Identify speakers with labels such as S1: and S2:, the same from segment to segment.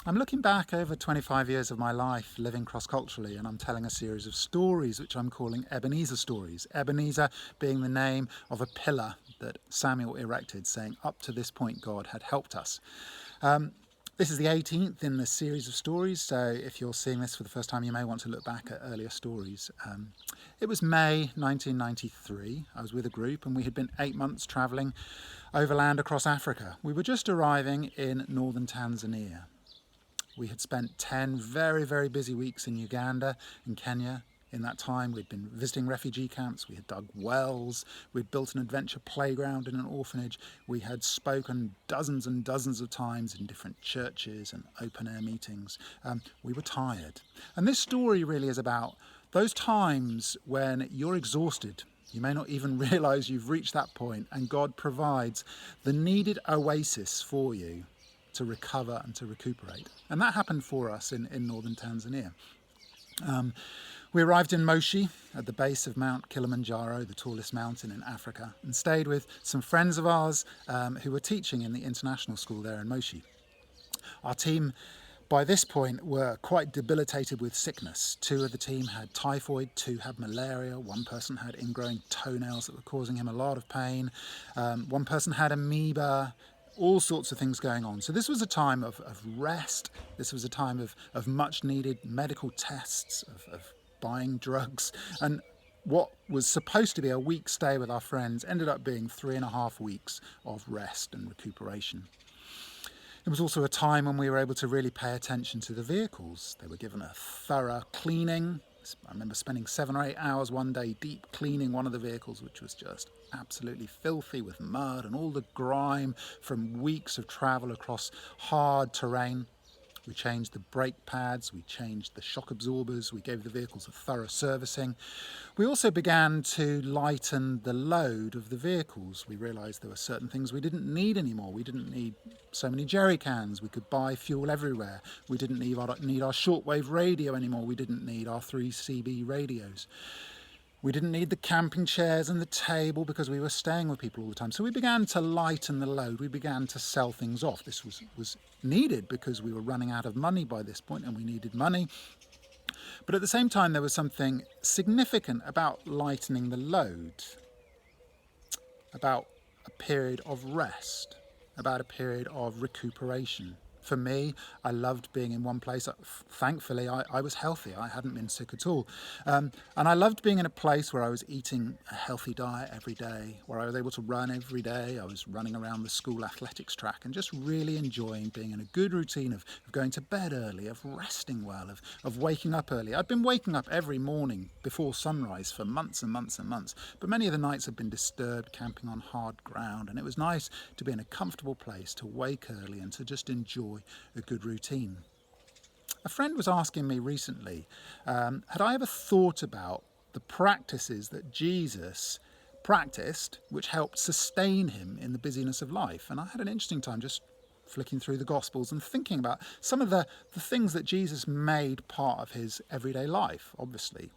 S1: I'm looking back over 25 years of my life living cross-culturally, and I'm telling a series of stories which I'm calling Ebenezer stories. Ebenezer being the name of a pillar that Samuel erected, saying, up to this point God had helped us. This is the 18th in the series of stories, so if you're seeing this for the first time, you may want to look back at earlier stories. It was May 1993. I was with a group and we had been 8 months travelling overland across Africa. We were just arriving in northern Tanzania. We had spent 10 very, very busy weeks in Uganda and Kenya. In that time, we'd been visiting refugee camps, we had dug wells, we'd built an adventure playground in an orphanage, we had spoken dozens and dozens of times in different churches and open-air meetings. We were tired. And this story really is about those times when you're exhausted. You may not even realise you've reached that point, and God provides the needed oasis for you to recover and to recuperate. And that happened for us in northern Tanzania. We arrived in Moshi at the base of Mount Kilimanjaro, the tallest mountain in Africa, and stayed with some friends of ours who were teaching in the international school there in Moshi. Our team by this point were quite debilitated with sickness. 2 of the team had typhoid, 2 had malaria, 1 person had ingrowing toenails that were causing him a lot of pain, 1 person had amoeba, all sorts of things going on. So this was a time of rest, this was a time of much needed medical tests, of buying drugs, and what was supposed to be a week's stay with our friends ended up being 3.5 weeks of rest and recuperation. It was also a time when we were able to really pay attention to the vehicles. They were given a thorough cleaning. I remember spending 7 or 8 hours one day deep cleaning one of the vehicles, which was just absolutely filthy with mud and all the grime from weeks of travel across hard terrain. We changed the brake pads, we changed the shock absorbers, we gave the vehicles a thorough servicing. We also began to lighten the load of the vehicles. We realised there were certain things we didn't need anymore. We didn't need so many jerry cans, we could buy fuel everywhere. We didn't need our shortwave radio anymore, we didn't need our 3CB radios. We didn't need the camping chairs and the table because we were staying with people all the time. So we began to lighten the load. We began to sell things off. This was needed because we were running out of money by this point and we needed money. But at the same time, there was something significant about lightening the load, about a period of rest, about a period of recuperation. For me, I loved being in one place. Thankfully, I was healthy. I hadn't been sick at all. And I loved being in a place where I was eating a healthy diet every day, where I was able to run every day. I was running around the school athletics track and just really enjoying being in a good routine of going to bed early, of resting well, of waking up early. I'd been waking up every morning before sunrise for months and months and months, but many of the nights had been disturbed camping on hard ground, and it was nice to be in a comfortable place, to wake early and to just enjoy a good routine. A friend was asking me recently, had I ever thought about the practices that Jesus practiced which helped sustain him in the busyness of life? And I had an interesting time just flicking through the Gospels and thinking about some of the things that Jesus made part of his everyday life. Obviously,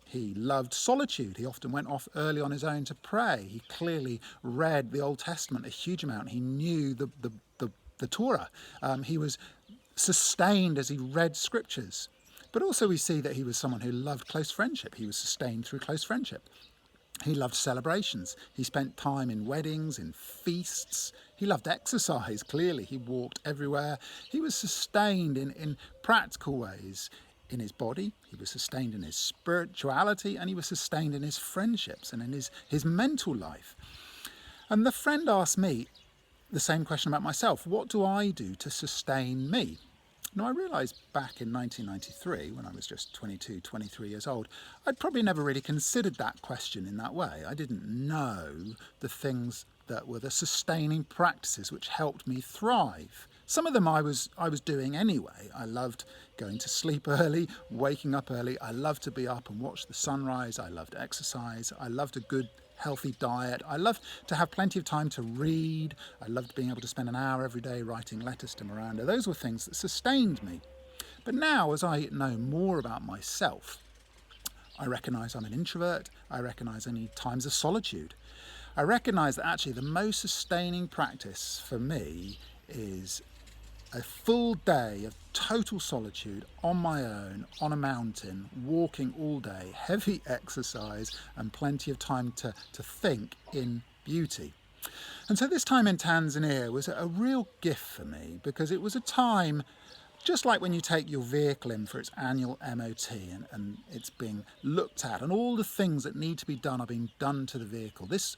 S1: he loved solitude. He often went off early on his own to pray. He clearly read the Old Testament a huge amount. He knew the Torah. He was sustained as he read scriptures. But also we see that he was someone who loved close friendship. He was sustained through close friendship. He loved celebrations. He spent time in weddings, in feasts. He loved exercise, clearly. He walked everywhere. He was sustained in practical ways. In his body, he was sustained in his spirituality, and he was sustained in his friendships and in his mental life. And the friend asked me the same question about myself. What do I do to sustain me? Now, I realised back in 1993, when I was just 22, 23 years old, I'd probably never really considered that question in that way. I didn't know the things that were the sustaining practices which helped me thrive. Some of them I was doing anyway. I loved going to sleep early, waking up early. I loved to be up and watch the sunrise. I loved exercise. I loved a good healthy diet. I loved to have plenty of time to read. I loved being able to spend an hour every day writing letters to Miranda. Those were things that sustained me. But now, as I know more about myself, I recognise I'm an introvert. I recognise I need times of solitude. I recognise that actually the most sustaining practice for me is a full day of total solitude on my own, on a mountain, walking all day, heavy exercise and plenty of time to think in beauty. And so this time in Tanzania was a real gift for me, because it was a time just like when you take your vehicle in for its annual MOT and it's being looked at and all the things that need to be done are being done to the vehicle. This,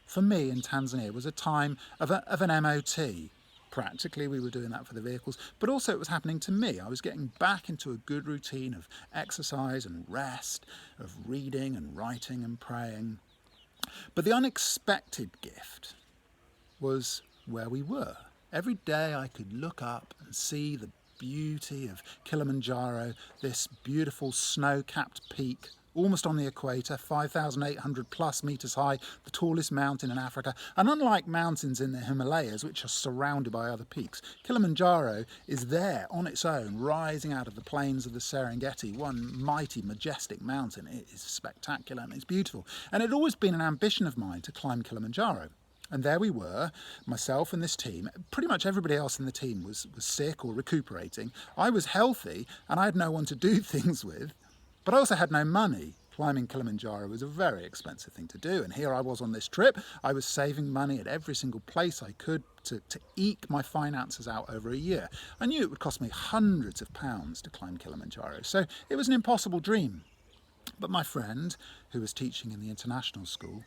S1: for me in Tanzania, was a time of an MOT. Practically we were doing that for the vehicles, but also it was happening to me. I was getting back into a good routine of exercise and rest, of reading and writing and praying. But the unexpected gift was where we were. Every day I could look up and see the beauty of Kilimanjaro, this beautiful snow-capped peak almost on the equator, 5,800 plus metres high, the tallest mountain in Africa. And unlike mountains in the Himalayas, which are surrounded by other peaks, Kilimanjaro is there on its own, rising out of the plains of the Serengeti, one mighty, majestic mountain. It is spectacular and it's beautiful. And it had always been an ambition of mine to climb Kilimanjaro. And there we were, myself and this team. Pretty much everybody else in the team was sick or recuperating. I was healthy and I had no one to do things with, but I also had no money. Climbing Kilimanjaro was a very expensive thing to do, and here I was on this trip. I was saving money at every single place I could to eke my finances out over a year. I knew it would cost me hundreds of pounds to climb Kilimanjaro, so it was an impossible dream. But my friend, who was teaching in the international school,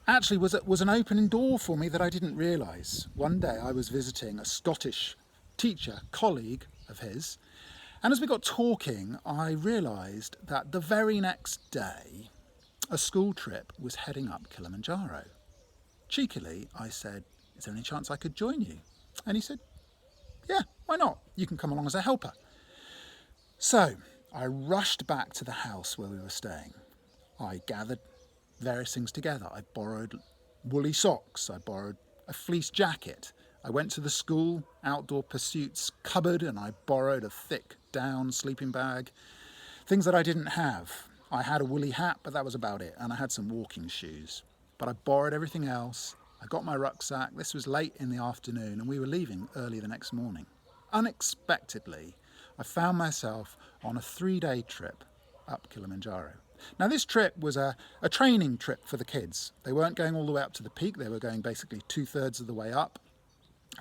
S1: actually was an opening door for me that I didn't realise. One day I was visiting a Scottish teacher, colleague of his, and as we got talking, I realised that the very next day a school trip was heading up Kilimanjaro. Cheekily, I said, "Is there any chance I could join you?" And he said, "Yeah, why not? You can come along as a helper." So I rushed back to the house where we were staying. I gathered various things together. I borrowed woolly socks, I borrowed a fleece jacket. I went to the school outdoor pursuits cupboard and I borrowed a thick down sleeping bag. Things that I didn't have. I had a woolly hat, but that was about it, and I had some walking shoes. But I borrowed everything else. I got my rucksack. This was late in the afternoon and we were leaving early the next morning. Unexpectedly, I found myself on a 3-day trip up Kilimanjaro. Now this trip was a training trip for the kids. They weren't going all the way up to the peak, they were going basically 2/3 of the way up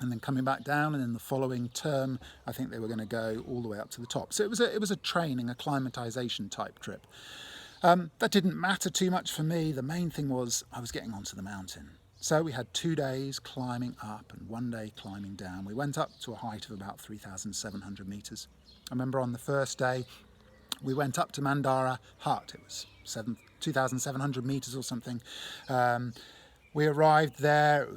S1: and then coming back down, and in the following term I think they were going to go all the way up to the top. So it was a training, acclimatization type trip. That didn't matter too much for me. The main thing was I was getting onto the mountain. So we had 2 days climbing up and 1 day climbing down. We went up to a height of about 3,700 metres. I remember on the first day we went up to Mandara Hut. It was 2,700 metres or something. We arrived there. It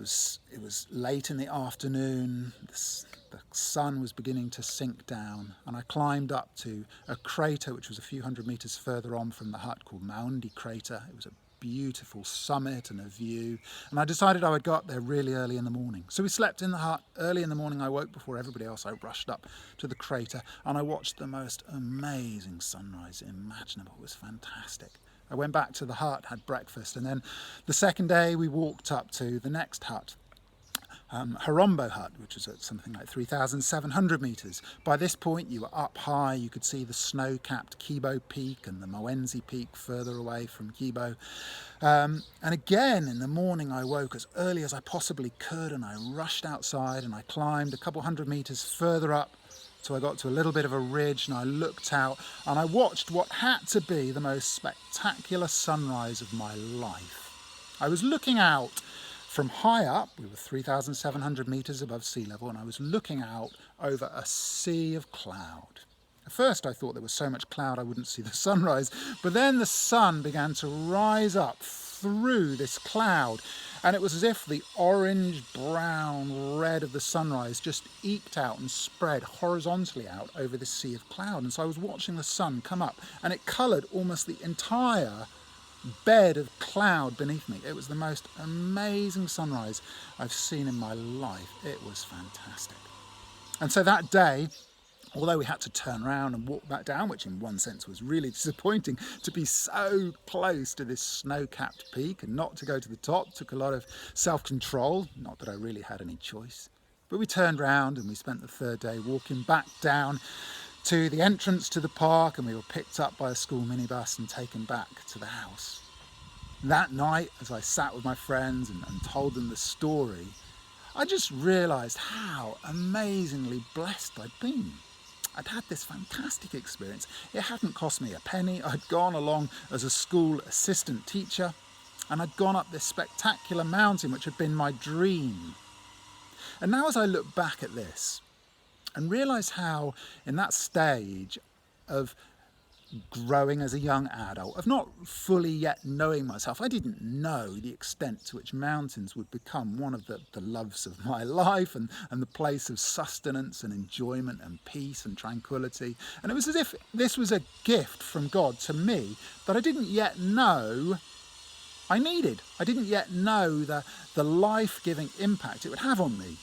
S1: was late in the afternoon. The sun was beginning to sink down, and I climbed up to a crater which was a few hundred metres further on from the hut called Maundi Crater. It was a beautiful summit and a view, and I decided I would go up there really early in the morning. So we slept in the hut. Early in the morning I woke before everybody else. I rushed up to the crater and I watched the most amazing sunrise imaginable. It was fantastic. I went back to the hut, had breakfast, and then the second day we walked up to the next hut, Horombo Hut, which was at something like 3,700 metres. By this point you were up high, you could see the snow-capped Kibo Peak and the Moenzi Peak further away from Kibo. And again in the morning I woke as early as I possibly could and I rushed outside and I climbed a couple hundred metres further up. So I got to a little bit of a ridge and I looked out and I watched what had to be the most spectacular sunrise of my life. I was looking out from high up. We were 3,700 metres above sea level, and I was looking out over a sea of cloud. At first I thought there was so much cloud I wouldn't see the sunrise, but then the sun began to rise up through this cloud, and it was as if the orange, brown, red of the sunrise just eked out and spread horizontally out over this sea of cloud. And so I was watching the sun come up, and it coloured almost the entire bed of cloud beneath me. It was the most amazing sunrise I've seen in my life. It was fantastic. And so that day, although we had to turn around and walk back down, which in one sense was really disappointing to be so close to this snow-capped peak and not to go to the top, took a lot of self-control, not that I really had any choice. But we turned round and we spent the third day walking back down to the entrance to the park, and we were picked up by a school minibus and taken back to the house. That night, as I sat with my friends and told them the story, I just realised how amazingly blessed I'd been. I'd had this fantastic experience. It hadn't cost me a penny. I'd gone along as a school assistant teacher, and I'd gone up this spectacular mountain which had been my dream. And now as I look back at this and realise how in that stage of growing as a young adult, of not fully yet knowing myself, I didn't know the extent to which mountains would become one of the loves of my life and the place of sustenance and enjoyment and peace and tranquillity. And it was as if this was a gift from God to me that I didn't yet know I needed. I didn't yet know the life-giving impact it would have on me.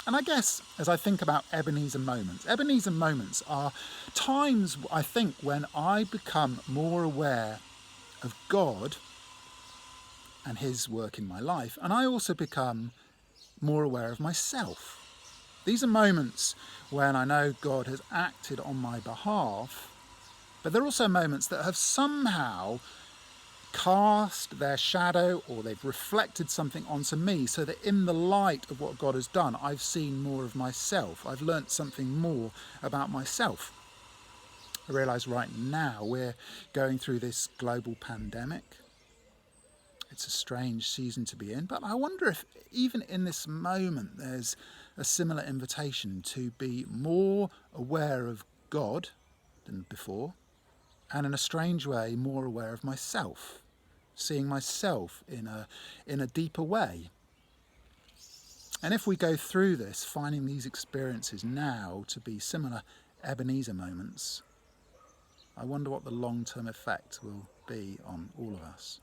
S1: And I guess as I think about Ebenezer moments are times, I think, when I become more aware of God and his work in my life, and I also become more aware of myself. These are moments when I know God has acted on my behalf, but they're also moments that have somehow cast their shadow, or they've reflected something onto me, so that in the light of what God has done, I've seen more of myself. I've learnt something more about myself. I realise right now we're going through this global pandemic. It's a strange season to be in, but I wonder if even in this moment there's a similar invitation to be more aware of God than before, and in a strange way more aware of myself, seeing myself in a deeper way. And if we go through this, finding these experiences now to be similar Ebenezer moments, I wonder what the long-term effect will be on all of us.